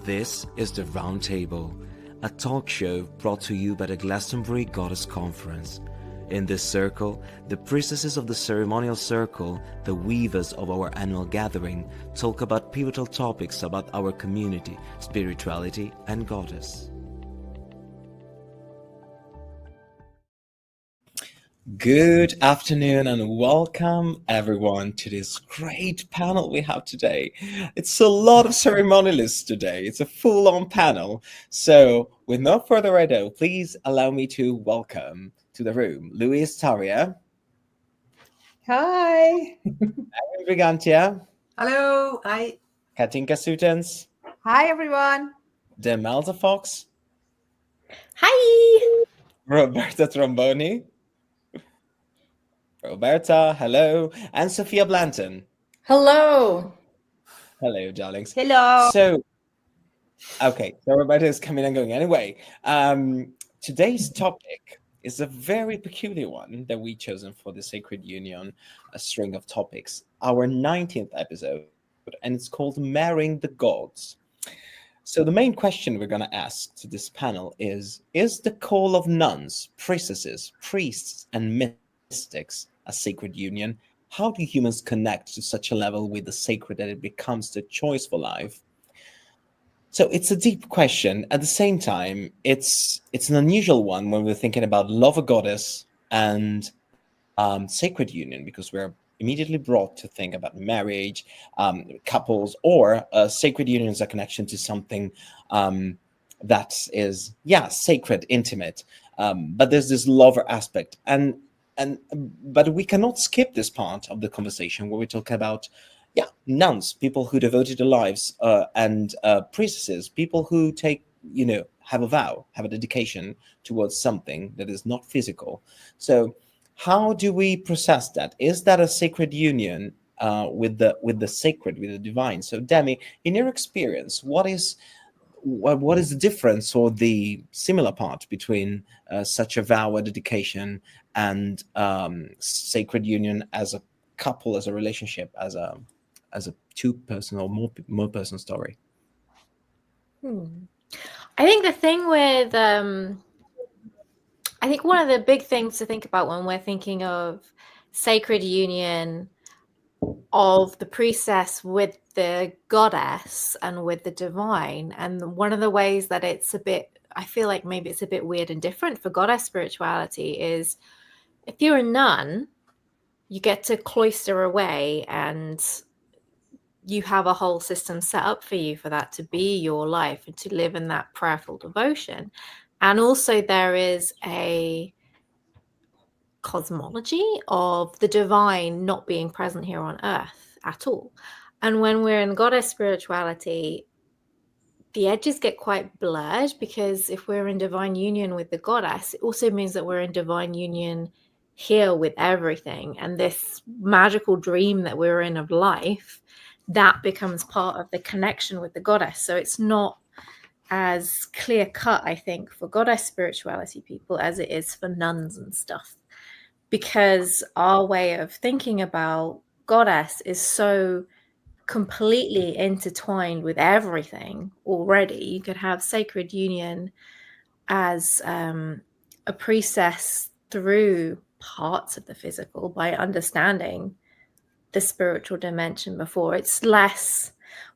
This is the Round Table, a talk show brought to you by the Glastonbury Goddess Conference. In this circle, the priestesses of the ceremonial circle, the weavers of our annual gathering, talk about pivotal topics about our community, spirituality, and goddess. Good afternoon and welcome everyone to this great panel we have today. It's a lot of ceremonialists today. It's a full-on panel. So with no further ado, please allow me to welcome to the room 𝗚𝗢𝗗𝗗𝗕𝗓𝗏. Hi. 𝗬𝗢𝗗𝗗𝗏. Hello. Hi. 𝗙𝗢𝗙𝗘𝗕𝗢𝗙 𝗚𝗢𝗡𝗙𝗙. Hi, everyone. 𝗬𝗢𝗨𝗪𝗏. Hi. Roberta Tromboni. Roberta, hello. And Sophia Blanton. Hello. Hello, darlings. Hello. So Roberta is coming and going. Anyway, today's topic is a very peculiar one that we chosen for the Sacred Union, a string of topics, our 19th episode, and it's called Marrying the Gods. So the main question we're going to ask to this panel is the call of nuns, priestesses, priests, and mystics a sacred union? How do humans connect to such a level with the sacred that it becomes the choice for life? So it's a deep question. At the same time, it's an unusual one when we're thinking about love a goddess and sacred union, because we're immediately brought to think about marriage, couples, or a sacred union as a connection to something that is, sacred, intimate. But there's this lover aspect. But we cannot skip this part of the conversation where we talk about nuns, people who devoted their lives, and priestesses, people who take, have a vow, have a dedication towards something that is not physical. So how do we process that? Is that a sacred union with the sacred, with the divine? So Demi, in your experience, what is the difference or the similar part between such a vow, a dedication, and sacred union as a couple, as a relationship, as a two-person or more person story? I think the thing with I think one of the big things to think about when we're thinking of sacred union of the priestess with the goddess and with the divine, and one of the ways that it's a bit, I feel like maybe it's a bit weird and different for goddess spirituality, is if you're a nun, you get to cloister away and you have a whole system set up for you for that to be your life and to live in that prayerful devotion. And also there is a cosmology of the divine not being present here on earth at all. And when we're in goddess spirituality, the edges get quite blurred, because if we're in divine union with the goddess, it also means that we're in divine union here with everything. And this magical dream that we're in of life, that becomes part of the connection with the goddess. So it's not as clear cut, I think, for goddess spirituality people as it is for nuns and stuff, because our way of thinking about goddess is so completely intertwined with everything already. You could have sacred union as a priestess through parts of the physical by understanding the spiritual dimension before. It's less,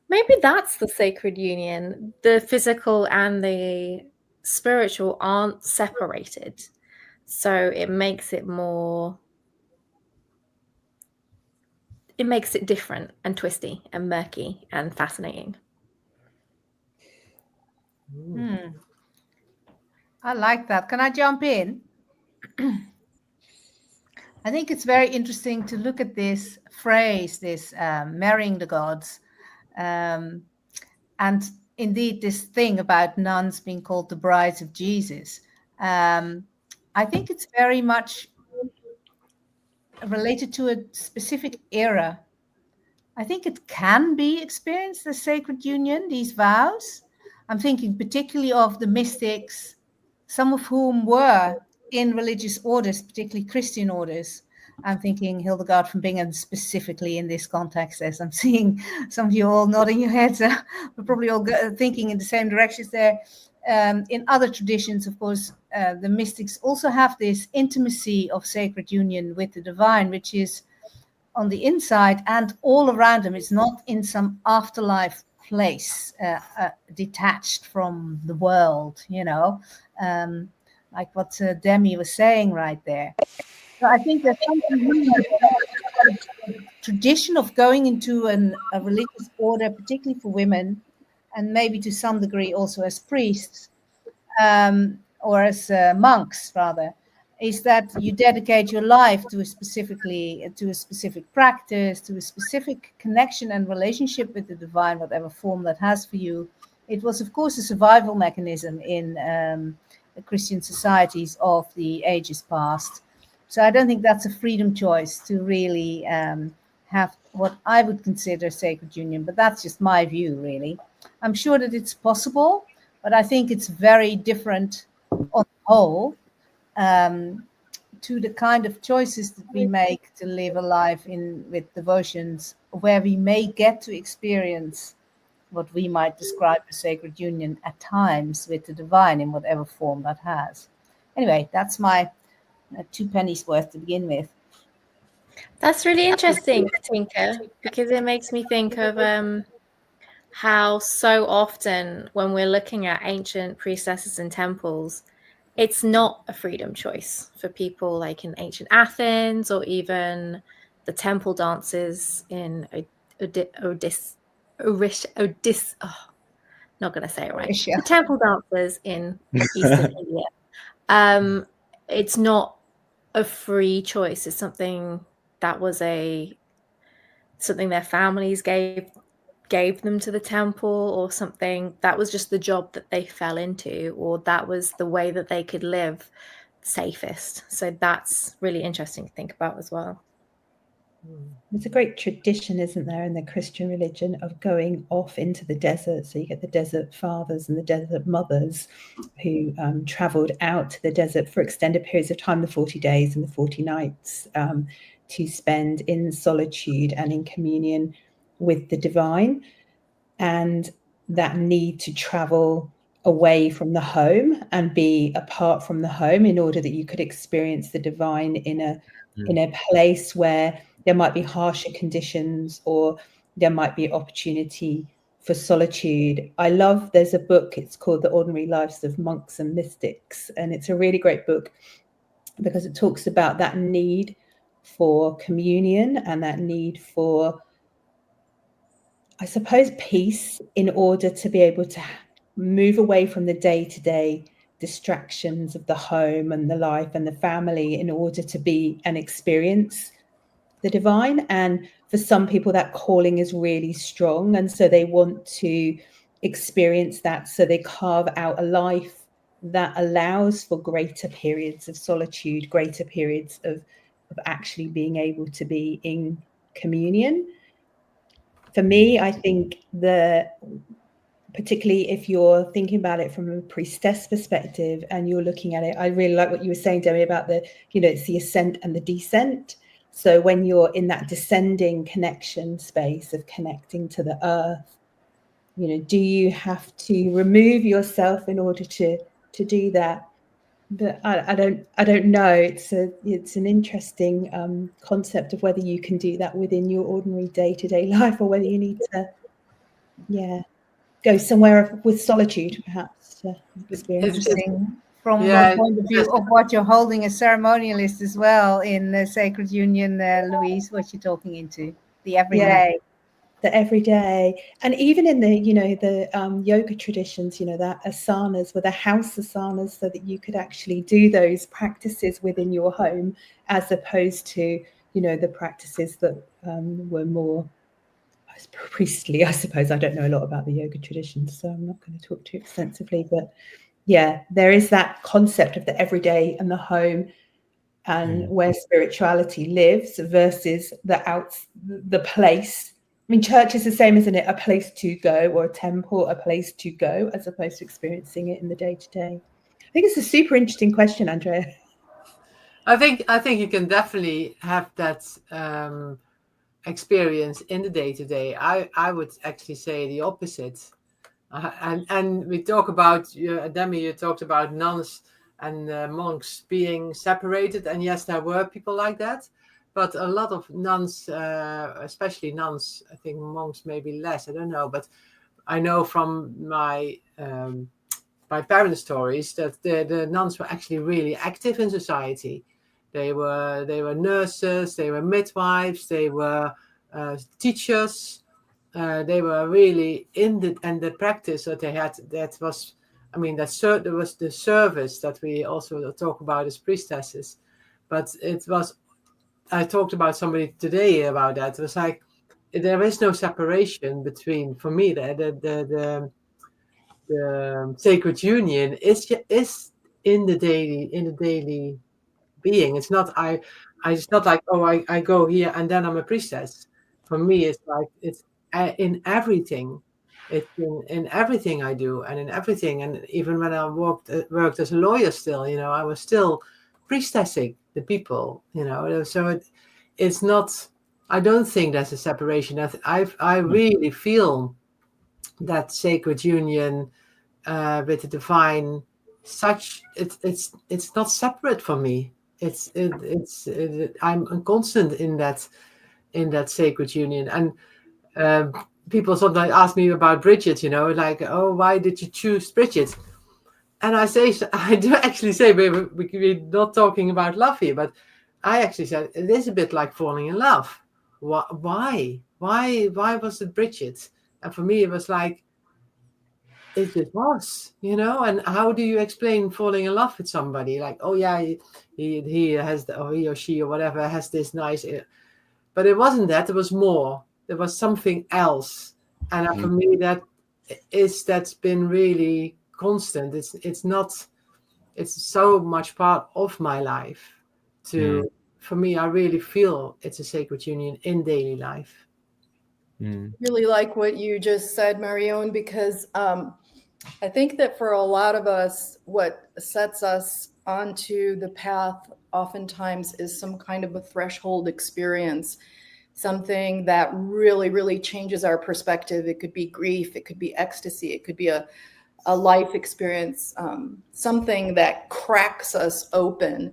maybe that's the sacred union. The physical and the spiritual aren't separated. So it makes it more, it makes it different and twisty and murky and fascinating. I like that. Can I jump in? I think it's very interesting to look at this phrase, this marrying the gods. And indeed, this thing about nuns being called the brides of Jesus. I think it's very much related to a specific era. I think it can be experienced as sacred union, these vows. I'm thinking particularly of the mystics, some of whom were in religious orders, particularly Christian orders, I'm thinking Hildegard from Bingen specifically in this context, as I'm seeing some of you all nodding your heads. We're probably all thinking in the same directions there. In other traditions, of course, the mystics also have this intimacy of sacred union with the divine, which is on the inside and all around them. It's not in some afterlife place, detached from the world, like what Demi was saying right there. So I think there's something really tradition of going into a religious order, particularly for women, and maybe to some degree also as priests, or as monks rather, is that you dedicate your life to a specific practice, to a specific connection and relationship with the divine, whatever form that has for you. It was, of course, a survival mechanism in the Christian societies of the ages past. So I don't think that's a freedom choice to really have what I would consider sacred union, but that's just my view, really. I'm sure that it's possible, but I think it's very different on the whole to the kind of choices that we make to live a life with devotions, where we may get to experience what we might describe as sacred union at times with the divine in whatever form that has. Anyway, that's my 2 pennies worth to begin with. That's really interesting, Tinker, because it makes me think of how so often when we're looking at ancient priestesses and temples, it's not a freedom choice for people like in ancient Athens, or even the temple dances in not going to say it right. The temple dancers in Eastern India. It's not a free choice. It's something that was something their families gave them to the temple, or something that was just the job that they fell into, or that was the way that they could live safest. So that's really interesting to think about as well. There's a great tradition, isn't there, in the Christian religion of going off into the desert. So you get the desert fathers and the desert mothers who traveled out to the desert for extended periods of time, the 40 days and the 40 nights, to spend in solitude and in communion with the divine. And that need to travel away from the home and be apart from the home in order that you could experience the divine in a place where there might be harsher conditions, or there might be opportunity for solitude. There's a book, it's called The Ordinary Lives of Monks and Mystics, and it's a really great book because it talks about that need for communion and that need for, I suppose, peace, in order to be able to move away from the day-to-day distractions of the home and the life and the family, in order to be and experience the divine. And for some people that calling is really strong, and so they want to experience that, so they carve out a life that allows for greater periods of solitude, greater periods of actually being able to be in communion. For me, I think particularly if you're thinking about it from a priestess perspective and you're looking at it, I really like what you were saying, Demi, about it's the ascent and the descent. So when you're in that descending connection space of connecting to the earth, do you have to remove yourself in order to do that? But I don't know. It's an interesting concept of whether you can do that within your ordinary day-to-day life, or whether you need to, go somewhere with solitude, perhaps, to experience. Interesting. From the point of view of what you're holding as ceremonialist as well in the Sacred Union, Louise, what you're talking into, the everyday. The everyday. And even in the, the yoga traditions, that asanas were the house asanas, so that you could actually do those practices within your home, as opposed to, the practices that were more priestly, I suppose. I don't know a lot about the yoga traditions, so I'm not going to talk too extensively, but there is that concept of the everyday and the home, and where spirituality lives versus the place. I mean, church is the same, isn't it? A place to go, or a temple, a place to go, as opposed to experiencing it in the day-to-day. I think it's a super interesting question, Andrea. I think you can definitely have that experience in the day-to-day. I would actually say the opposite. And we talk about, Demi, you talked about nuns and monks being separated, and yes, there were people like that, but a lot of nuns, especially nuns, I think monks maybe less, I don't know, but I know from my parents' stories that the nuns were actually really active in society. They were nurses, they were midwives, they were teachers. They were really in the practice that they had. That was, I mean, there was the service that we also talk about as priestesses, but it was. I talked about somebody today about that. It was like there is no separation between, for me, the sacred union is in the daily being. It's not it's not like, oh, I go here and then I'm a priestess. For me, it's like it's in everything. It's in everything I do and in everything. And even when I worked as a lawyer still, I was still priestessing the people, So it's not. I don't think there's a separation. I really feel that sacred union with the divine. It's not separate from me. I'm constant in that sacred union. And people sometimes ask me about Bridget, like, oh, why did you choose Bridget? And I do actually say, we're not talking about love here, but I actually said it is a bit like falling in love. Why was it Bridget? And for me, it was like, it just was, and how do you explain falling in love with somebody? Like, oh yeah, he has, or he or she or whatever has this nice, but it wasn't that. There was more. There was something else, and for me, that's been really constant. It's so much part of my life. For me, I really feel it's a sacred union in daily life. Really like what you just said, Marion, because I think that for a lot of us, what sets us onto the path oftentimes is some kind of a threshold experience, something that really, really changes our perspective. It could be grief, it could be ecstasy, it could be a life experience, something that cracks us open.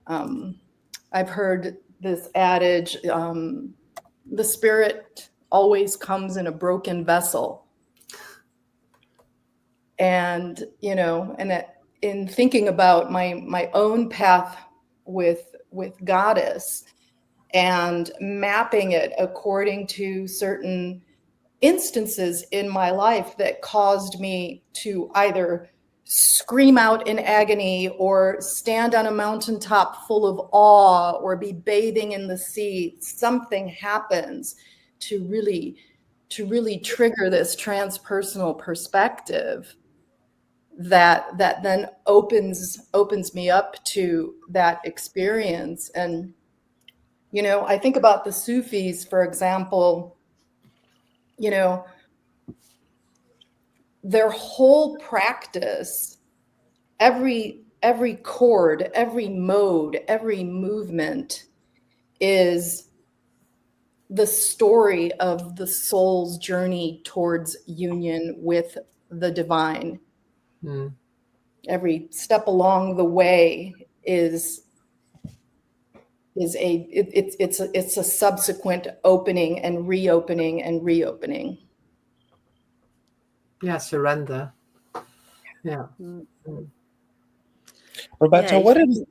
I've heard this adage, the spirit always comes in a broken vessel. And, in thinking about my own path with Goddess and mapping it according to certain instances in my life that caused me to either scream out in agony or stand on a mountaintop full of awe or be bathing in the sea, something happens to really trigger this transpersonal perspective that then opens me up to that experience. And I think about the Sufis, for example. Their whole practice, every chord, every mode, every movement is the story of the soul's journey towards union with the divine. Every step along the way is a subsequent opening and reopening and reopening. Yeah, surrender. Yeah. Roberta,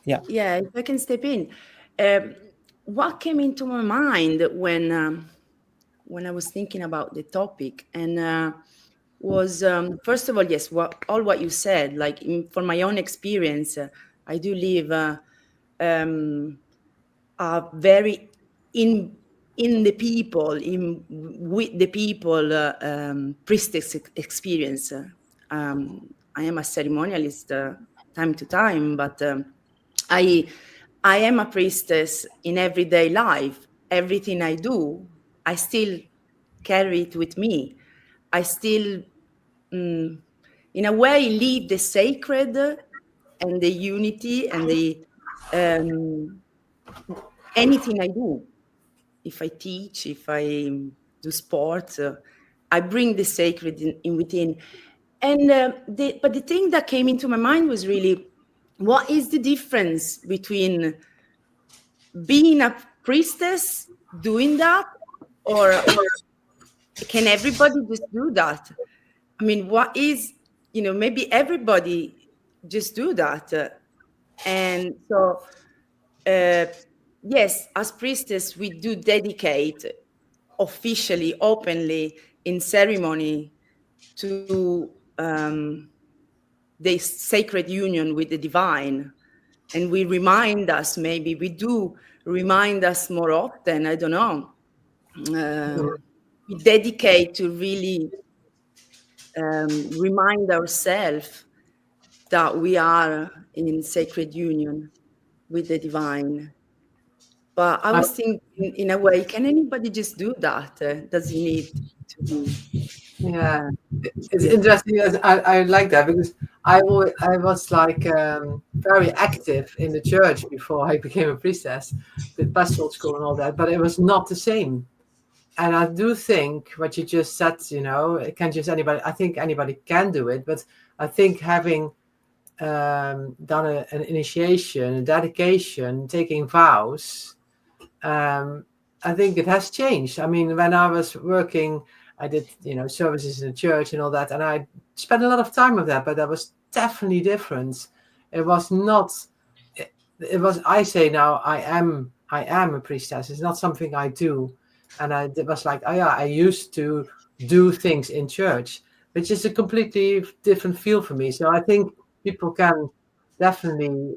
Yeah, if I can step in. What came into my mind when I was thinking about the topic and was first of all, yes, all what you said. Like for my own experience, I do live very in the people, with the people, priestess experience. I am a ceremonialist time to time, but I am a priestess in everyday life. Everything I do, I still carry it with me. I still, in a way, live the sacred and the unity and the anything I do, if I teach, if I do sports, I bring the sacred in within. And but the thing that came into my mind was really, what is the difference between being a priestess doing that, or can everybody just do that? I mean, what is, maybe everybody just do that. And so, yes, as priestess, we do dedicate officially, openly, in ceremony to the sacred union with the divine. And we remind us, maybe we do remind us more often, I don't know. We dedicate to really remind ourselves that we are in sacred union with the divine. But I was thinking, in a way, can anybody just do that? Does he need to be? Yeah, it's interesting. I like that, because I was like very active in the church before I became a priestess, with pastoral school and all that, but it was not the same. And I do think what you just said, it can just anybody. I think anybody can do it, but I think having done an initiation, a dedication, taking vows, I think it has changed. I mean, when I was working, I did, services in the church and all that, and I spent a lot of time with that, but that was definitely different. It was not, it was, I say now, I am a priestess. It's not something I do. And it was like, oh yeah, I used to do things in church, which is a completely different feel for me. So I think people can definitely,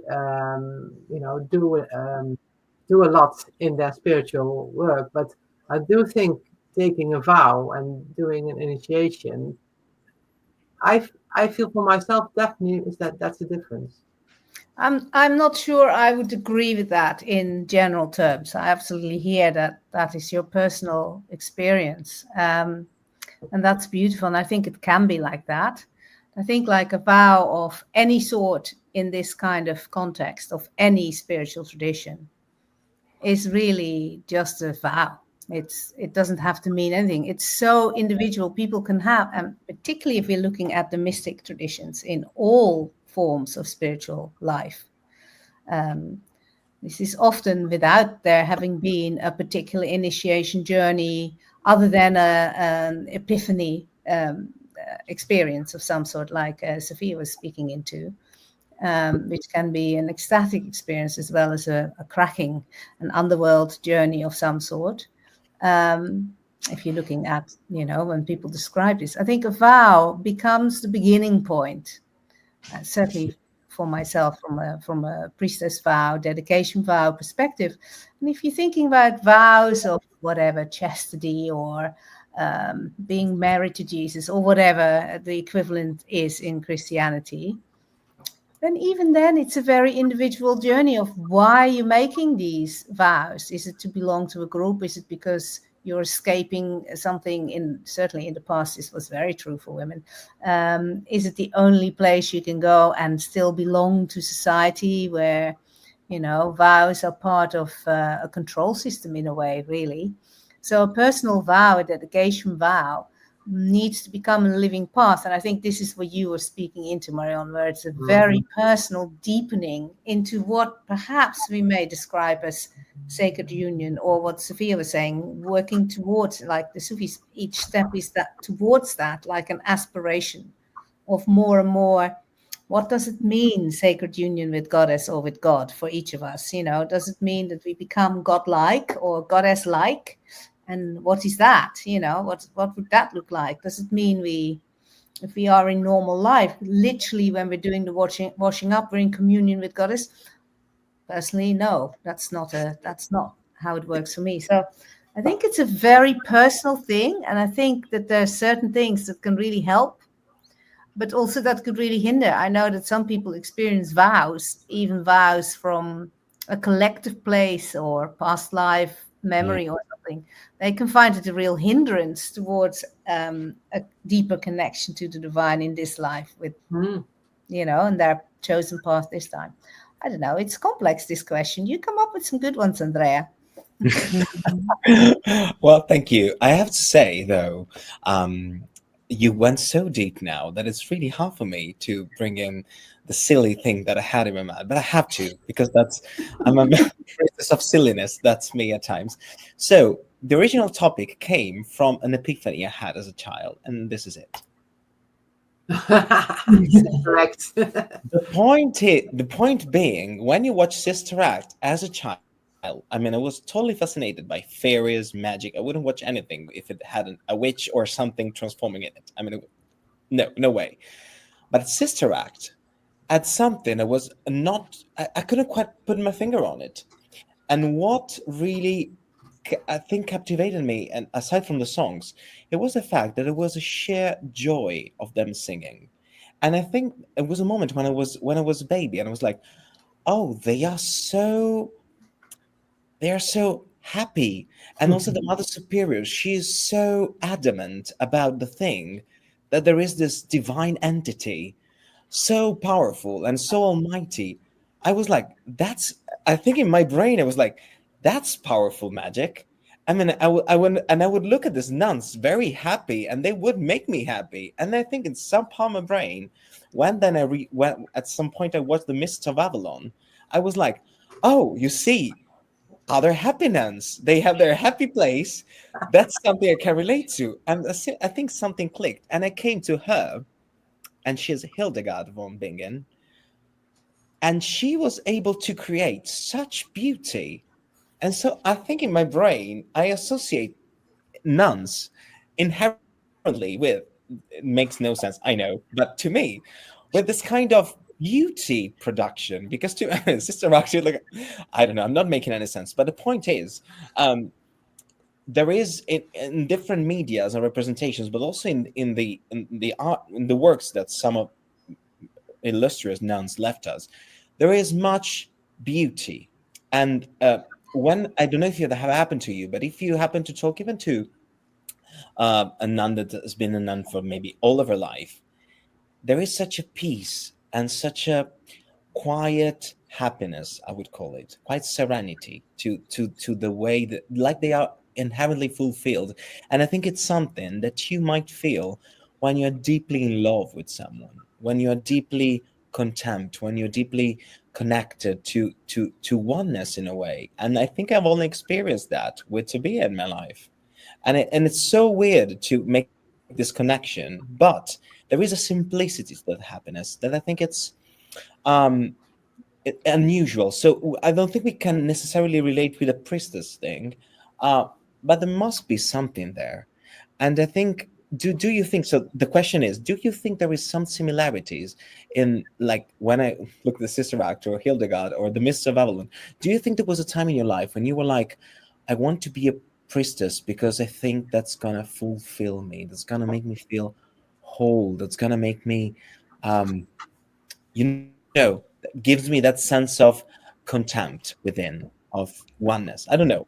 do a lot in their spiritual work. But I do think taking a vow and doing an initiation, I feel for myself definitely is that's a difference. I'm not sure I would agree with that in general terms. I absolutely hear that is your personal experience. And that's beautiful. And I think it can be like that. I think like a vow of any sort in this kind of context of any spiritual tradition is really just a vow. It doesn't have to mean anything. It's so individual. People can have, and particularly if we're looking at the mystic traditions in all forms of spiritual life. This is often without there having been a particular initiation journey other than an epiphany experience of some sort, like Sophia was speaking into, which can be an ecstatic experience as well as a cracking, an underworld journey of some sort. If you're looking at, when people describe this, I think a vow becomes the beginning point. Certainly for myself, from a priestess vow, dedication vow perspective. And if you're thinking about vows of whatever, chastity or being married to Jesus or whatever the equivalent is in Christianity, then even then it's a very individual journey of why you're making these vows. Is it to belong to a group? Is it because you're escaping something? Certainly in the past, this was very true for women. Is it the only place you can go and still belong to society where, vows are part of a control system in a way, really? So a personal vow, a dedication vow, needs to become a living path. And I think this is what you were speaking into, Marion, where it's a very personal deepening into what perhaps we may describe as sacred union, or what Sophia was saying, working towards, like the Sufis, each step is that towards that, like an aspiration of more and more. What does it mean, sacred union with goddess or with God for each of us? Does it mean that we become godlike or goddess-like? And what is that? What would that look like? Does it mean if we are in normal life, literally when we're doing the washing up, we're in communion with goddess? Personally, no, that's not how it works for me. So I think it's a very personal thing. And I think that there are certain things that can really help, but also that could really hinder. I know that some people experience vows, even vows from a collective place or past life memory or something. They can find it a real hindrance towards a deeper connection to the divine in this life with, and their chosen path this time. I I don't know. It's complex, this question. You come up with some good ones, Andrea. Well, thank you. I have to say, though, you went so deep now that it's really hard for me to bring in the silly thing that I had in my mind, but I have to, because I'm a priestess of silliness. That's me at times. So the original topic came from an epiphany I had as a child, and this is it. Correct. The point being, when you watch Sister Act as a child, I mean, I was totally fascinated by fairies, magic. I wouldn't watch anything if it had a witch or something transforming in it. I mean, no way. But Sister Act had something that was not, I couldn't quite put my finger on it. And what really, I think, captivated me, and aside from the songs, it was the fact that it was a sheer joy of them singing. And I think it was a moment when I was a baby, and I was like, oh, they are so happy. And also the Mother Superior, she is so adamant about the thing that there is this divine entity, so powerful and so almighty. I was like, I think in my brain, I was like, that's powerful magic. I mean, I would look at these nuns very happy, and they would make me happy. And I think in some part of my brain, when at some point I watched The Mists of Avalon, I was like, oh, you see, other happy nuns, they have their happy place. That's something I can relate to. And I think something clicked, and I came to her, and she's 𝗚𝗢𝗗𝗗𝗦𝗏, and she was able to create such beauty. And so I think in my brain, I associate nuns inherently with, it makes no sense, I know, but to me, with this kind of beauty production, because to Sister actually, like, I don't know, I'm not making any sense, but the point is, there is in different medias and representations, but also in the art, in the works that some of illustrious nuns left us, there is much beauty. And when, I don't know if it have happened to you, but if you happen to talk even to a nun that has been a nun for maybe all of her life, there is such a peace and such a quiet happiness, I would call it, quite serenity to the way that, like, they are inherently fulfilled. And I think it's something that you might feel when you're deeply in love with someone, when you're deeply content, when you're deeply connected to oneness in a way. And I think I've only experienced that with 𝗬𝗢 in my life. And it's so weird to make this connection, but there is a simplicity to that happiness that I think it's unusual. So I don't think we can necessarily relate with a priestess thing, but there must be something there. And I think, do you think, so the question is, do you think there is some similarities in, like, when I look at the Sister Act or 𝗚𝗢𝗗𝗏 or the Mists of Avalon, do you think there was a time in your life when you were like, I want to be a priestess because I think that's gonna fulfill me, that's gonna make me feel whole, that's gonna make me gives me that sense of contempt within, of oneness? I don't know.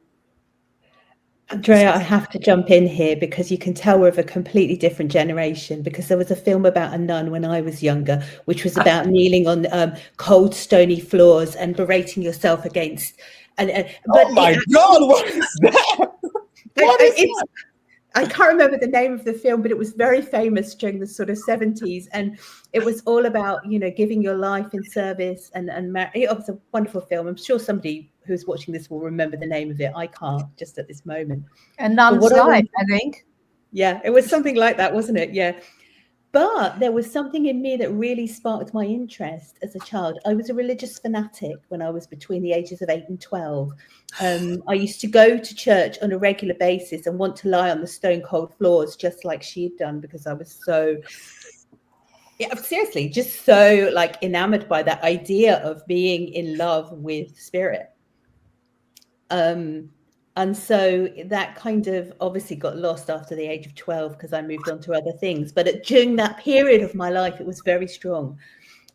Andrea, I have to jump in here because you can tell we're of a completely different generation, because there was a film about a nun when I was younger, which was about kneeling on cold, stony floors and berating yourself against. But oh my God, what is that? What is that? I can't remember the name of the film, but it was very famous during the sort of 70s. And it was all about, giving your life in service and it was a wonderful film. I'm sure somebody who's watching this will remember the name of it. I can't just at this moment. And Nun's Life, I think. Yeah, it was something like that, wasn't it? Yeah. But there was something in me that really sparked my interest as a child. I was a religious fanatic when I was between the ages of 8 and 12. I used to go to church on a regular basis and want to lie on the stone cold floors just like she'd done, because I was so, seriously, just so like enamored by that idea of being in love with spirit. And so that kind of obviously got lost after the age of 12 because I moved on to other things. But during that period of my life, it was very strong.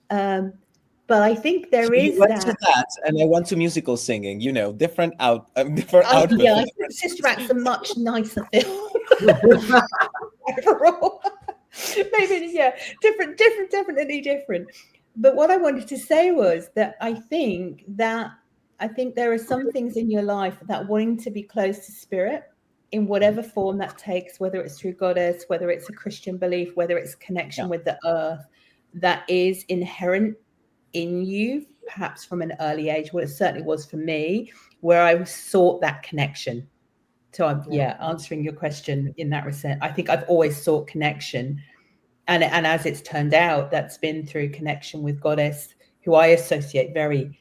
But I think there is you went to that, and I went to musical singing. Different output. Yeah, I think Sister Act's a much nicer film overall. Maybe, yeah, different, definitely different. but what I wanted to say was that I think there are some things in your life that wanting to be close to spirit in whatever form that takes, whether it's through goddess, whether it's a Christian belief, whether it's connection with the earth, that is inherent in you, perhaps from an early age. Well, it certainly was for me, where I sought that connection. So I'm answering your question in that respect. I think I've always sought connection. And as it's turned out, that's been through connection with goddess, who I associate very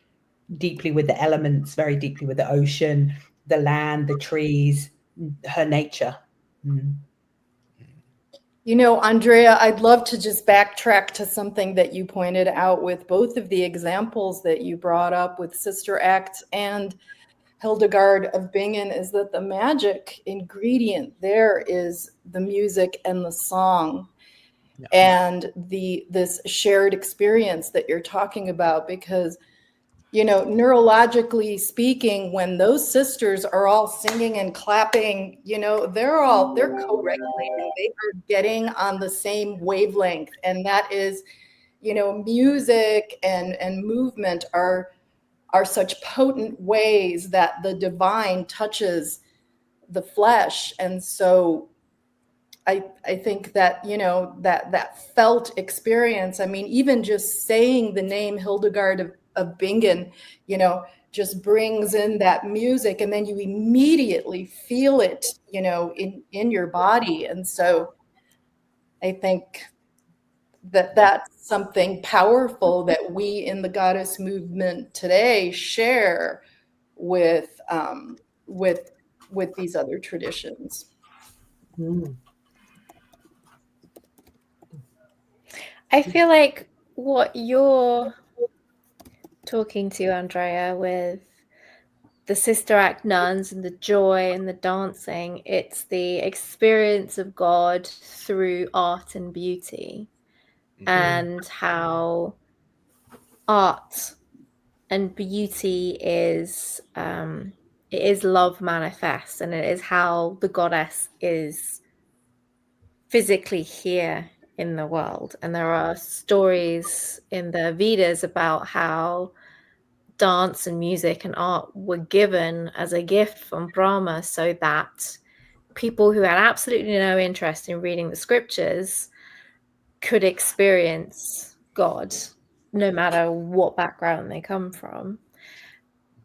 deeply with the elements, very deeply with the ocean, the land, the trees, her nature. You know, Andrea, I'd love to just backtrack to something that you pointed out with both of the examples that you brought up with Sister Act and 𝗙𝗢𝗗𝗗𝗦 of Bingen, is that the magic ingredient there is the music and the song and this shared experience that you're talking about. Because, you know, neurologically speaking, when those sisters are all singing and clapping, you know, they're co-regulating. They are getting on the same wavelength. And that is, you know, music and movement are such potent ways that the divine touches the flesh. And so I think that, you know, that felt experience, I mean, even just saying the name Hildegard of Bingen, you know, just brings in that music, and then you immediately feel it, you know, in your body. And so I think that that's something powerful that we in the goddess movement today share with these other traditions. I feel like what you're talking to, Andrea, with the Sister Act nuns and the joy and the dancing, it's the experience of God through art and beauty, and how art and beauty is it is love manifest, and it is how the goddess is physically here in the world. And there are stories in the Vedas about how dance and music and art were given as a gift from Brahma, so that people who had absolutely no interest in reading the scriptures could experience God, no matter what background they come from.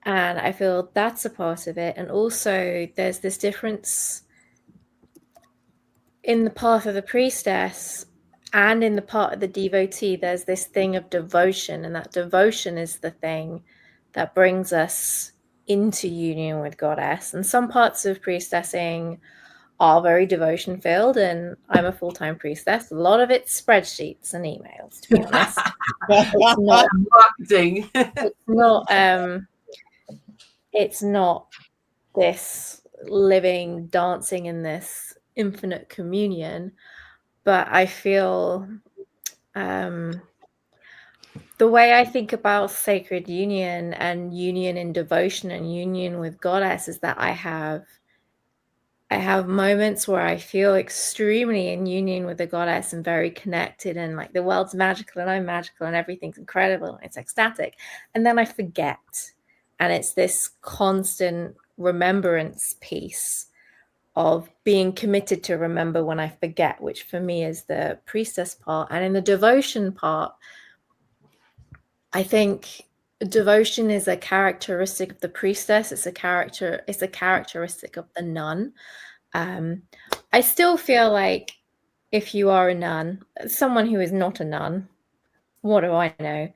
And I feel that's a part of it. And also there's this difference in the path of the priestess and in the part of the devotee. There's this thing of devotion, and that devotion is the thing that brings us into union with goddess. And some parts of priestessing are very devotion filled, and I'm a full-time priestess. A lot of it's spreadsheets and emails, to be honest. It's not marketing. It's not this living, dancing in this infinite communion. But I feel the way I think about sacred union and union in devotion and union with goddess is that I have moments where I feel extremely in union with the goddess and very connected, and like the world's magical and I'm magical and everything's incredible and it's ecstatic. And then I forget. And it's this constant remembrance piece of being committed to remember when I forget, which for me is the priestess part. And in the devotion part, I think devotion is a characteristic of the priestess. It's a characteristic of the nun. I still feel like if you are a nun, someone who is not a nun, what do I know?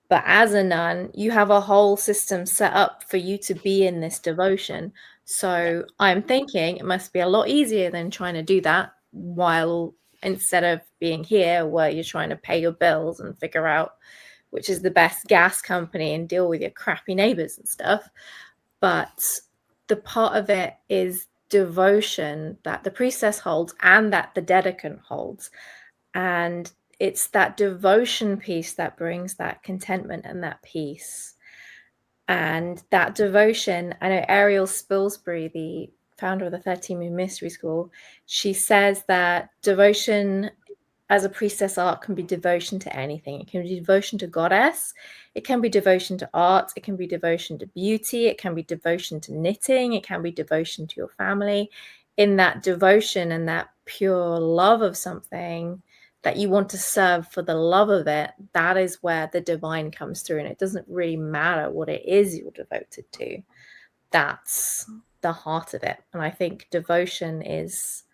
But as a nun, you have a whole system set up for you to be in this devotion. So I'm thinking it must be a lot easier than trying to do that while, instead of being here where you're trying to pay your bills and figure out which is the best gas company and deal with your crappy neighbors and stuff. But the part of it is devotion that the priestess holds and that the dedicant holds. And it's that devotion piece that brings that contentment and that peace. And that devotion, I know Ariel Spilsbury, the founder of the 13 Moon Mystery School, she says that devotion as a priestess art can be devotion to anything. It can be devotion to goddess. It can be devotion to art. It can be devotion to beauty. It can be devotion to knitting. It can be devotion to your family. In that devotion and that pure love of something that you want to serve for the love of it, that is where the divine comes through. And it doesn't really matter what it is you're devoted to. That's the heart of it. And I think devotion is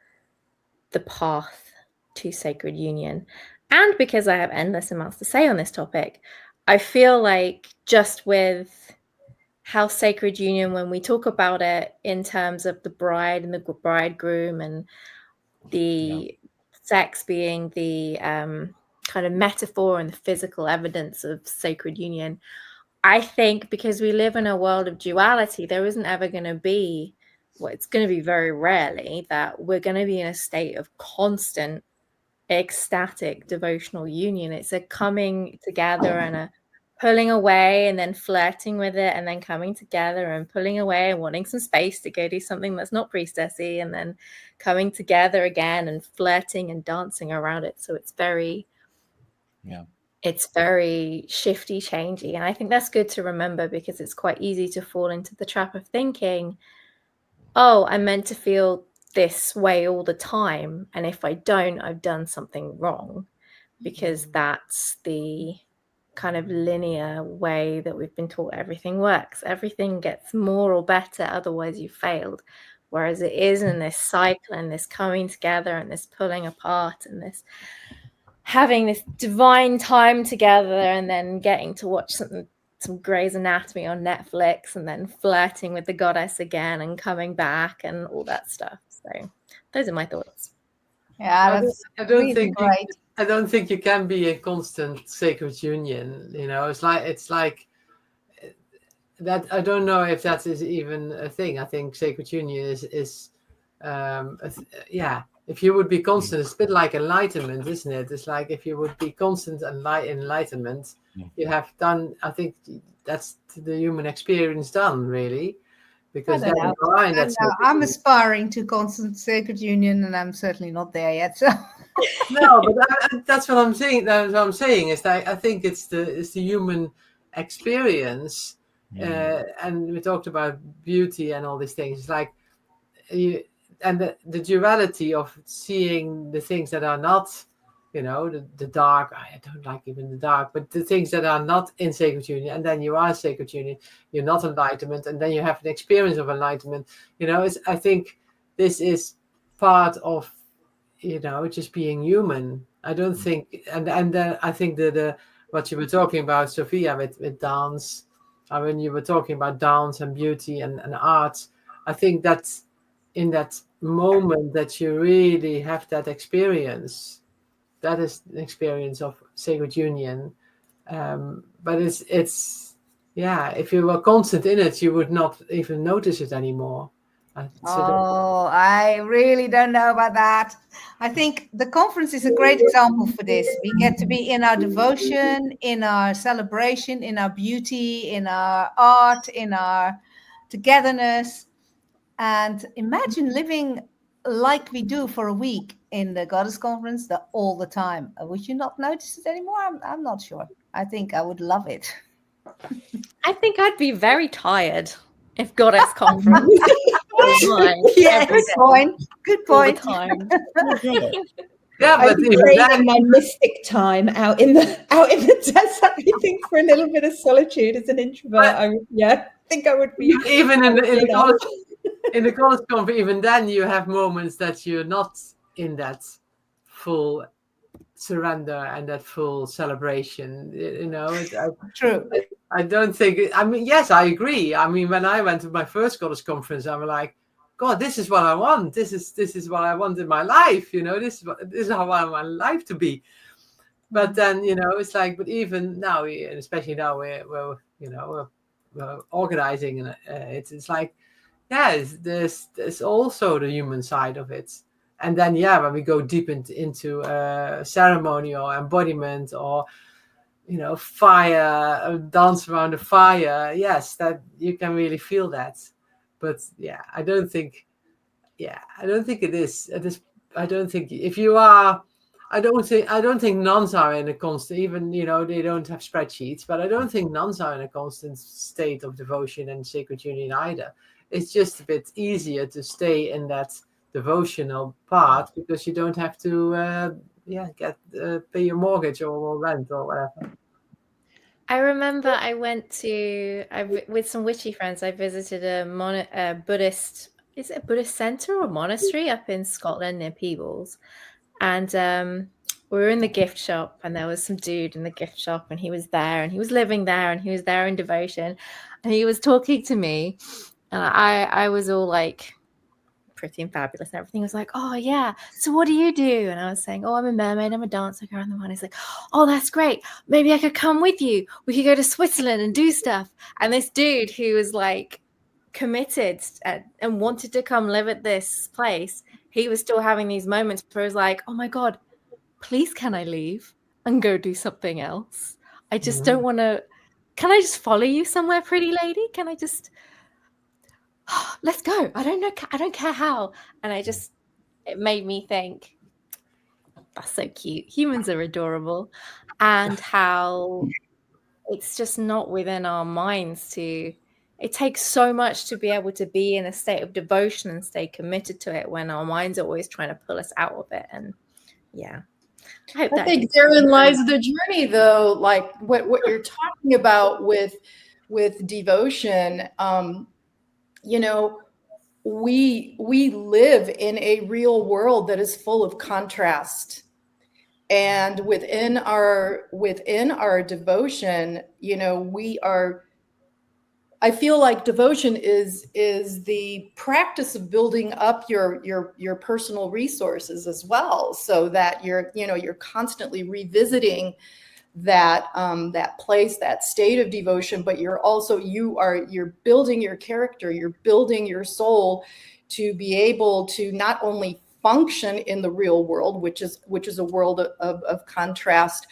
the path to sacred union. And because I have endless amounts to say on this topic, I feel like just with how sacred union, when we talk about it in terms of the bride and the bridegroom and the sex being the kind of metaphor and the physical evidence of sacred union, I think because we live in a world of duality, there isn't ever going to be, well, it's going to be very rarely that we're going to be in a state of constant ecstatic devotional union. It's a coming together and a pulling away and then flirting with it and then coming together and pulling away and wanting some space to go do something that's not priestessy and then coming together again and flirting and dancing around it. So it's very shifty, changey. And I think that's good to remember, because it's quite easy to fall into the trap of thinking, oh, I'm meant to feel this way all the time, and if I don't, I've done something wrong, because that's the kind of linear way that we've been taught everything works. Everything gets more or better, otherwise you failed. Whereas it is in this cycle and this coming together and this pulling apart and this having this divine time together and then getting to watch some Grey's Anatomy on Netflix and then flirting with the goddess again and coming back and all that stuff. So those are my thoughts. Yeah, I don't think you can be a constant sacred union. You know, it's like that. I don't know if that is even a thing. I think sacred union is if you would be constant, it's a bit like enlightenment, isn't it? It's like if you would be constant enlightenment, you have done, I think that's the human experience done, really. Because I'm aspiring to constant sacred union, and I'm certainly not there yet. So no, but that's what I'm saying. That's what I'm saying is that I think it's the human experience, and we talked about beauty and all these things. It's like the duality of seeing the things that are not, you know, the dark. I don't like even the dark, but the things that are not in sacred union, and then you are sacred union, you're not enlightenment, and then you have an experience of enlightenment. You know, I think this is part of, you know, just being human. I don't think, and then I think the what you were talking about, Sophia, with dance, when you were talking about dance and beauty and art, I think that's in that moment that you really have that experience. That is the experience of sacred union. But it's if you were constant in it, you would not even notice it anymore. I really don't know about that. I think the conference is a great example for this. We get to be in our devotion, in our celebration, in our beauty, in our art, in our togetherness. And imagine living like we do for a week in the Goddess Conference all the time. Would you not notice it anymore? I'm not sure. I think I would love it. I think I'd be very tired if Goddess Conference. Yeah, good point. Good point. Yeah, but in my mystic time out in the desert, I think, for a little bit of solitude as an introvert. I think I would be even in the college conference. Even then, you have moments that you're not in that full surrender and that full celebration. You know, true. I don't think. I mean, yes, I agree. I mean, when I went to my first Goddess Conference, I'm like, God, this is what I want. This is what I want in my life. You know, this is how I want my life to be. But then, you know, it's like, but even now, and especially now, we're organizing, and it's like, there's also the human side of it. And then, when we go deep into ceremony or embodiment or, you know, fire, dance around the fire, yes, that you can really feel that. But I don't think it is. I don't think if you are, I don't think nuns are in a constant, even, you know, they don't have spreadsheets, but I don't think nuns are in a constant state of devotion and sacred union either. It's just a bit easier to stay in that devotional part because you don't have to pay your mortgage or rent or whatever. I remember I went to, with some witchy friends, I visited a Buddhist, is it a Buddhist center or monastery up in Scotland near Peebles? And we were in the gift shop, and there was some dude in the gift shop, and he was there, and he was living there, and he was there in devotion, and he was talking to me, and I was all like pretty and fabulous and everything. I was like, oh yeah, so what do you do? And I was saying, oh, I'm a mermaid, I'm a dancer, I go around the world. He's like, oh, that's great, maybe I could come with you, we could go to Switzerland and do stuff. And this dude who was like committed and wanted to come live at this place, he was still having these moments where he was like, oh my God, please can I leave and go do something else? I just don't want to. Can I just follow you somewhere, pretty lady? Can I just, let's go. I don't care how. And it made me think, that's so cute. Humans are adorable. And how it's just not within our minds to, it takes so much to be able to be in a state of devotion and stay committed to it when our minds are always trying to pull us out of it. And yeah. I think therein lies the journey, though, like what you're talking about with devotion. You know, we live in a real world that is full of contrast, and within our devotion, you know, I feel like devotion is the practice of building up your personal resources as well, so that you're constantly revisiting that place, that state of devotion. But you're building your character, you're building your soul to be able to not only function in the real world, which is a world of contrast,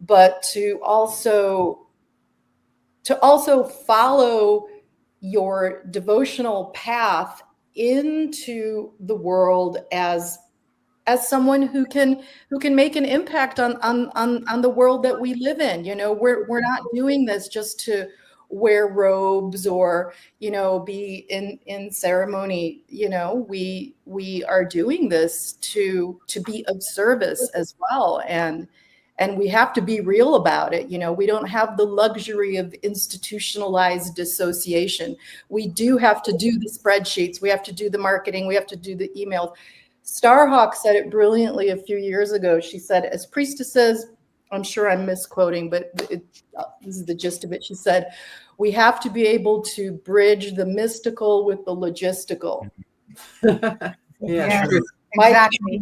but to also follow your devotional path into the world as someone who can make an impact on the world that we live in. You know, we're not doing this just to wear robes or, you know, be in ceremony. You know, we are doing this to be of service as well. And we have to be real about it. You know, we don't have the luxury of institutionalized dissociation. We do have to do the spreadsheets. We have to do the marketing. We have to do the emails. Starhawk said it brilliantly a few years ago. She said, as priestesses, I'm sure I'm misquoting, but this is the gist of it. She said, we have to be able to bridge the mystical with the logistical. Yeah, exactly.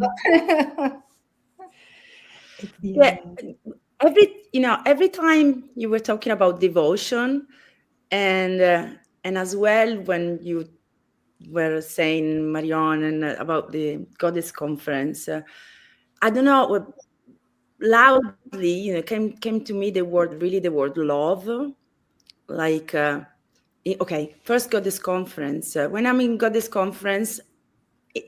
Yeah, every time you were talking about devotion, and as well when you were saying, Rhiannon, about the Goddess Conference, I don't know, loudly, you know, came to me the word love. Like, okay, first Goddess Conference. When I'm in Goddess Conference,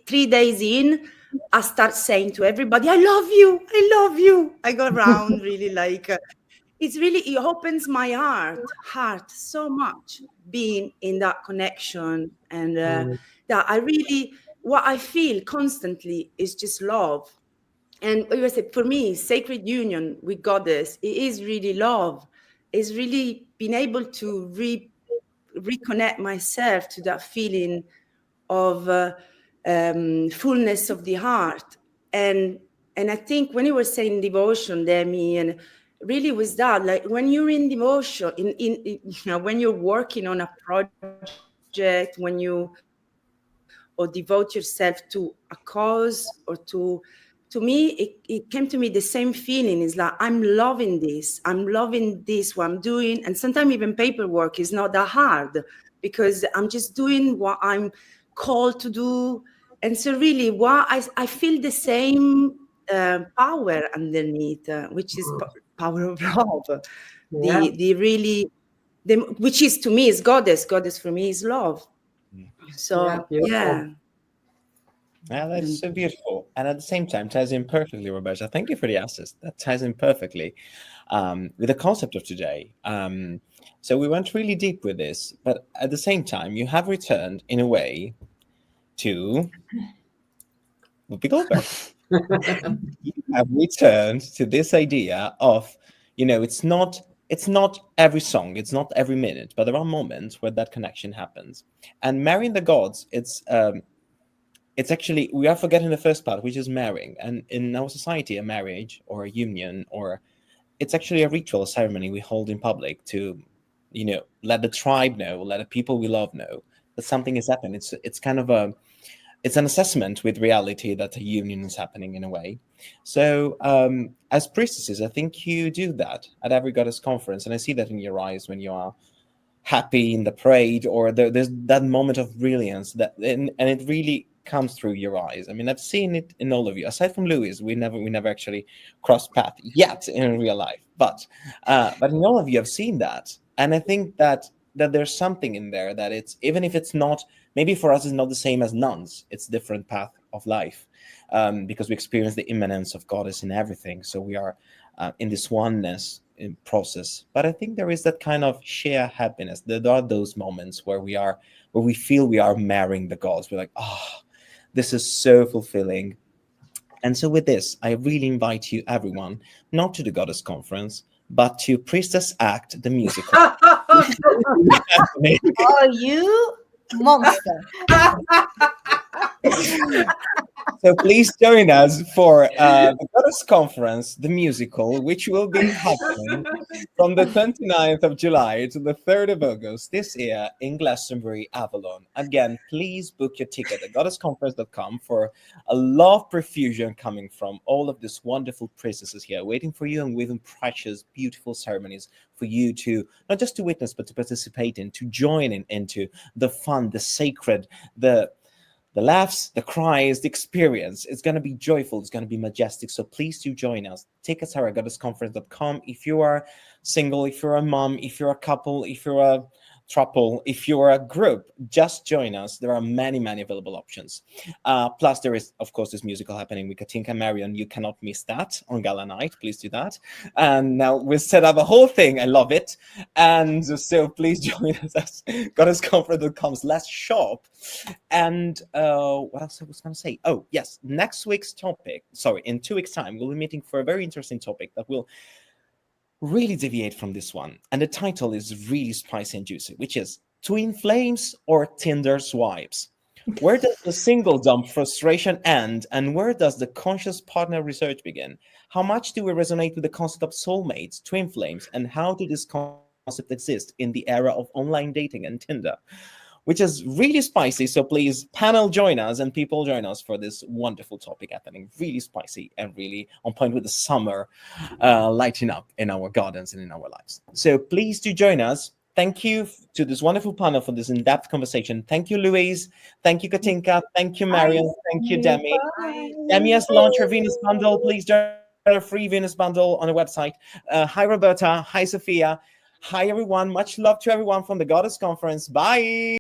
3 days in, I start saying to everybody, I love you, I love you. I go around really like, it opens my heart so much, being in that connection. And that what I feel constantly is just love. And for me, sacred union with Goddess, it is really love. It's really being able to reconnect myself to that feeling of fullness of the heart. And I think when you were saying devotion, Demi, and really was that, like when you're in devotion, in you know, when you're working on a project, when you or devote yourself to a cause, or to me, it came to me the same feeling. Is like, I'm loving this what I'm doing. And sometimes even paperwork is not that hard, because I'm just doing what I'm called to do. And so really what I feel the same power underneath, which is power of love. Yeah. Which is, to me, is Goddess for me is love. So yeah. Yeah, that's so beautiful. And at the same time, ties in perfectly, Roberta. Thank you for the assist. That ties in perfectly with the concept of today. So we went really deep with this, but at the same time, you have returned in a way to Whoopi Goldberg. You have returned to this idea of, it's not every song, it's not every minute, but there are moments where that connection happens. And marrying the gods, it's actually, we are forgetting the first part, which is marrying. And in our society, a marriage or a union, or it's actually a ritual ceremony we hold in public to, let the tribe know, let the people we love know that something is happening. It's kind of it's an assessment with reality that a union is happening in a way. So as priestesses, I think you do that at every goddess conference. And I see that in your eyes when you are happy in the parade, or there's that moment of brilliance and it really comes through your eyes. I mean, I've seen it in all of you. Aside from Louis, we never actually crossed paths yet in real life. But in all of you, I've seen that. And I think that there's something in there that it's, even if it's not, maybe for us it's not the same as nuns, it's a different path of life, because we experience the immanence of goddess in everything. So we are in this oneness in process. But I think there is that kind of sheer happiness. There are those moments where we feel we are marrying the gods. We're like, this is so fulfilling. And so with this, I really invite you, everyone, not to the Goddess Conference, but to Priestess Act, the musical. Oh, you monster. So please join us for the Goddess Conference, the musical, which will be happening from the 29th of July to the 3rd of August this year in Glastonbury, Avalon. Again, please book your ticket at goddessconference.com for a love profusion coming from all of these wonderful priestesses here waiting for you, and within precious, beautiful ceremonies for you to not just to witness, but to participate in, to join into the fun, the sacred, the laughs, the cries, the experience. It's going to be joyful. It's going to be majestic. So please do join us. Tickets are at goddessconference.com. If you are single, if you're a mom, if you're a couple, if you're a throuple, if you're a group, just join us. There are many, many available options. Plus, there is, of course, this musical happening with Katinka and Marion. You cannot miss that on Gala Night. Please do that. And now we'll set up a whole thing. I love it. And so please join us at goddessconference.com/shop. And what else I was going to say? Oh, yes. Next week's topic, in 2 weeks' time, we'll be meeting for a very interesting topic that will really deviate from this one. And the title is really spicy and juicy, which is Twin Flames or Tinder Swipes? Where does the single-dom frustration end, and where does the conscious partner research begin? How much do we resonate with the concept of soulmates, twin flames, and how do this concept exist in the era of online dating and Tinder? Which is really spicy. So please, panel, join us, and people join us for this wonderful topic happening. Really spicy and really on point with the summer lighting up in our gardens and in our lives. So please do join us. Thank you to this wonderful panel for this in-depth conversation. Thank you, Louise. Thank you, Katinka. Thank you, Marion. Thank you, Demi. Bye. Demi has launched her Venus bundle. Please join her free Venus bundle on the website. Hi, Roberta. Hi, Sophia. Hi, everyone. Much love to everyone from the Goddess Conference. Bye.